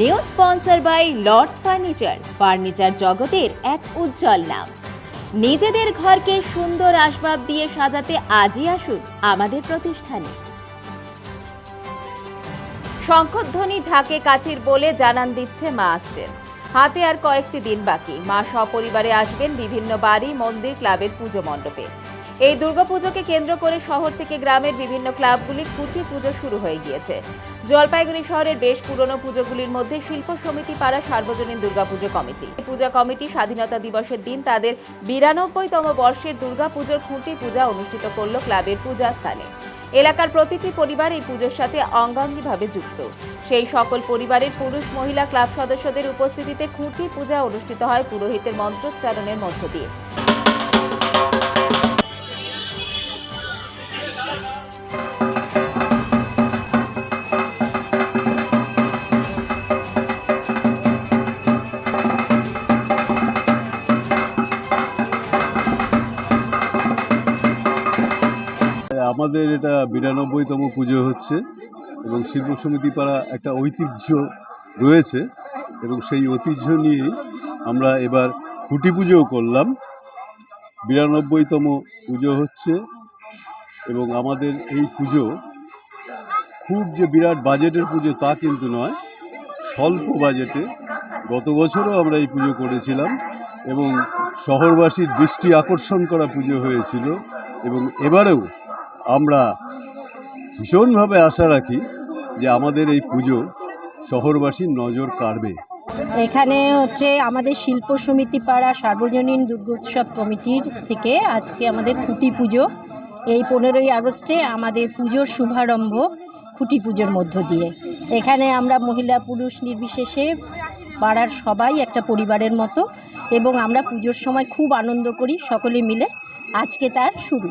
New sponsor by Lords furniture জগতের এক উজ্জ্বল নাম। নিজেদের ঘরকে সুন্দর আসবাব দিয়ে সাজাতে আজই আসুন আমাদের প্রতিষ্ঠানে। শঙ্খধ্বনি ঢাকে কাঠির বলে জানান দিচ্ছে মা আসছেন। হাতে আর কয়েকটি দিন বাকি। মা সপরিবারে আসবেন বিভিন্ন বাড়ি, মন্দির, ক্লাবের পুজো মণ্ডপে। এই দুর্গাপুজোকে কেন্দ্র করে শহর থেকে গ্রামের বিভিন্ন ক্লাবগুলি খুঁটি পুজো শুরু হয়ে গিয়েছে। জলপাইগুড়ি শহরের বেশ পুরনো পুজোগুলির মধ্যে শিল্প সমিতি পাড়া সার্বজনীন দুর্গাপুজো কমিটি। পূজা কমিটি স্বাধীনতা দিবসের দিন তাদের 92তম বর্ষের দুর্গাপুজোর খুঁটি পূজা অনুষ্ঠিত করল ক্লাবের পূজা স্থানে। এলাকার প্রতিটি পরিবার এই পুজোর সাথে অঙ্গাঙ্গিভাবে যুক্ত। সেই সকল পরিবারের পুরুষ মহিলা ক্লাব সদস্যদের উপস্থিতিতে খুঁটি পূজা অনুষ্ঠিত হয় পুরোহিতের মন্ত্রোচ্চারণের মধ্য দিয়ে। আমাদের এটা 92তম পুজো হচ্ছে এবং শিল্প সমিতি পাড়া একটা ঐতিহ্য রয়েছে এবং সেই ঐতিহ্য নিয়েই আমরা এবার খুঁটি পুজোও করলাম। 92তম পুজো হচ্ছে এবং আমাদের এই পুজো খুব যে বিরাট বাজেটের পুজো তা কিন্তু নয়, স্বল্প বাজেটে গত বছরও আমরা এই পুজো করেছিলাম এবং শহরবাসীর দৃষ্টি আকর্ষণ করা পুজো হয়েছিল এবং এবারেও আমরা ভীষণভাবে আশা রাখি যে আমাদের এই পুজো শহরবাসীর নজর কাড়বে। এখানে আমাদের শিল্প সমিতি পাড়া সার্বজনীন দুর্গোৎসব কমিটির থেকে আজকে আমাদের খুঁটি পুজো। এই 15ই আগস্টে আমাদের পুজোর শুভারম্ভ খুঁটি পুজোর মধ্য দিয়ে। এখানে আমরা মহিলা পুরুষ নির্বিশেষে পাড়ার সবাই একটা পরিবারের মতো এবং আমরা পুজোর সময় খুব আনন্দ করি সকলে মিলে। আজকে তার শুরু।